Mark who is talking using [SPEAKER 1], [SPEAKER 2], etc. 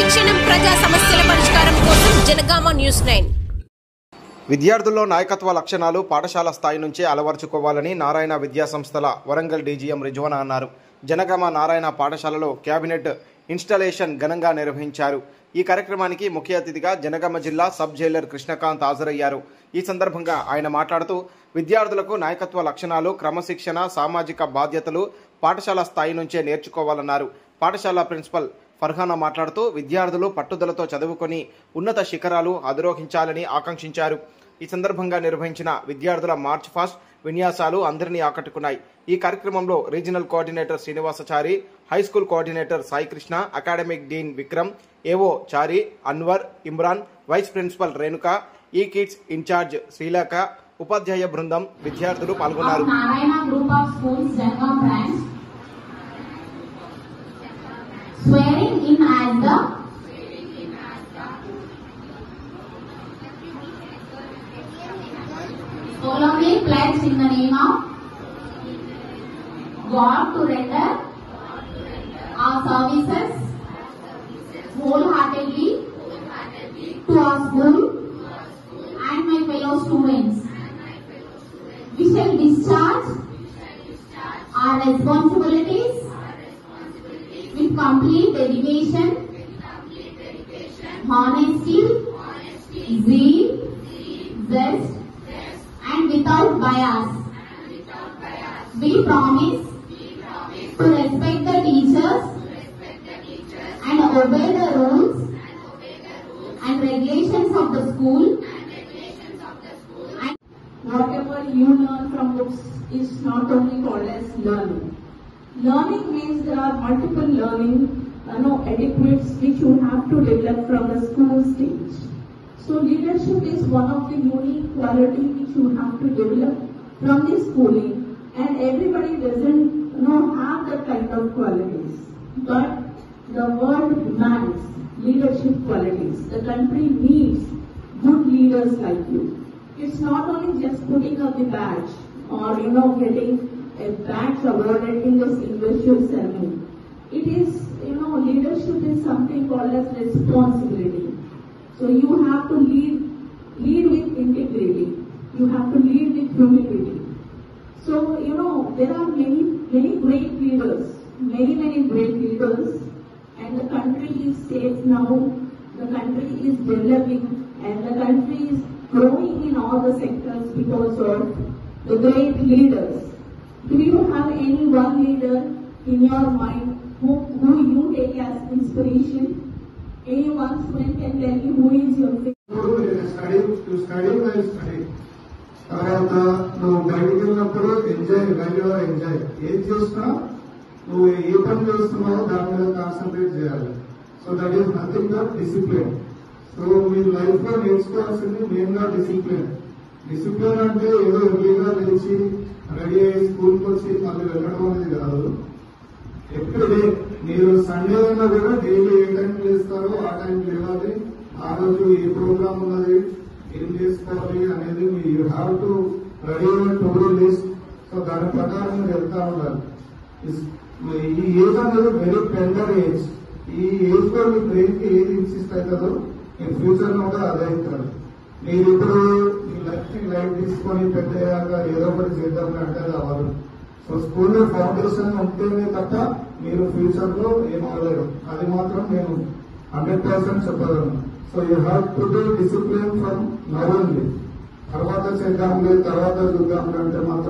[SPEAKER 1] ప్రతిక్షణం ప్రజా సమస్యల పరిష్కారం కోసం జనగామ న్యూస్ 9.
[SPEAKER 2] విద్యార్థుల్లో నాయకత్వ లక్షణాలు పాఠశాల స్థాయి నుంచే అలవర్చుకోవాలని నారాయణ విద్యా సంస్థల వరంగల్ డీజీఎం రిజ్వానా అన్నారు. జనగామ నారాయణ పాఠశాలలో క్యాబినెట్ ఇన్స్టాలేషన్ ఘనంగా నిర్వహించారు. ఈ కార్యక్రమానికి ముఖ్య అతిథిగా జనగామ జిల్లా సబ్ జైలర్ కృష్ణకాంత్ హాజరయ్యారు. ఈ సందర్భంగా ఆయన మాట్లాడుతూ విద్యార్థులకు నాయకత్వ లక్షణాలు, క్రమశిక్షణ, సామాజిక బాధ్యతలు పాఠశాల స్థాయి నుంచే నేర్చుకోవాలన్నారు. పాఠశాల ప్రిన్సిపల్ ఫర్హానా మాట్లాడుతూ విద్యార్థులు పట్టుదలతో చదువుకొని ఉన్నత శిఖరాలు అధిరోహించాలని ఆకాంక్షించారు. ఈ సందర్భంగా నిర్వహించిన విద్యార్థుల మార్చ్ ఫాస్ట్ విన్యాసాలు అందరినీ ఆకట్టుకున్నాయి. ఈ కార్యక్రమంలో regional coordinator Srinivasachari, high school coordinator Saikrishna, academic Deen Vikram, ఏవో చారి, అన్వర్, ఇమ్రాన్, వైస్ ప్రిన్సిపల్ రేణుక, ఈ కిడ్స్ ఇన్ఛార్జ్ శ్రీలేఖ, ఉపాధ్యాయ బృందం, విద్యార్థులు పాల్గొన్నారు.
[SPEAKER 3] Swearing in as the solemnly pledge in the name of God to render our services wholeheartedly to our school and my fellow students. We shall discharge our responsibilities with complete dedication, honesty, zeal, zest, and without bias. We promise to respect the teachers and obey the rules and regulations of the school.
[SPEAKER 4] Whatever you learn from books is not only called as learning. Learning means there are multiple learning adequates which you have to develop from the school stage. So leadership is one of the unique quality which you have to develop from the schooling, and everybody doesn't have that kind of qualities. But the world demands leadership qualities. The country needs good leaders like you. It's not only just putting up the badge or getting a badge awarded in this individual ceremony. It is, leadership is something called as responsibility. So you have to lead with integrity. You have to lead with humility. So, there are many great leaders, many great leaders, and the country is safe now. The country is developing, and the country is growing in all the sectors because of the great leaders. Do you have any one leader in your mind who you take as inspiration? Any one student can tell me who is your favorite?
[SPEAKER 5] Study while studying. తర్వాత నువ్వు బయటికి వెళ్ళినప్పుడు enjoy ఏం చేసినా నువ్వు ఏ పని చేస్తున్నావో దాని మీద కాన్సన్ట్రేట్ చేయాలి. So that is nothing but discipline. So me life లో నేర్చుకోవాల్సింది మెయిన్ గా డిసిప్లిన్. డిసిప్లిన్ అంటే ఏదో ఎర్లీగా లేచి రెడీ అయ్యి స్కూల్కి వచ్చి మళ్ళీ వెళ్ళడం అనేది కాదు. ఎవ్రీడే మీరు సండే అయినా కూడా డైలీ ఏ టైం చేస్తారో ఆ టైం లేవాలి. ఆ రోజు ఏ ప్రోగ్రామ్ ఉన్నది, ఏం చేసుకోవాలి అనేది you have to ready to do list. So దాని ప్రకారం మీరు వెళ్తా ఉండాలి. ఈ ఏజ్ అనేది వెరీ టెండర్ ఏజ్. ఈ ఏజ్ లో మీ బ్రెయిన్ కి ఏది ఇన్సిస్ట్ అవుతుందో మీ ఫ్యూచర్ లో కూడా అదే అవుతారు. మీరు ఇప్పుడు మీ లైఫ్ తీసుకొని పెద్దయ్యాక ఏదో ఒకటి చేద్దాం అంటే అది అవ్వదు. సో స్కూల్లో ఫౌండేషన్ ఉంటేనే తప్ప మీరు ఫ్యూచర్ లో ఏం అవ్వలేరు. అది మాత్రం నేను 100% చెప్పగలను. So you have to do discipline from now only. తర్వాత చేద్దాంలే, తర్వాత చూద్దాంలే అంటే మాత్రం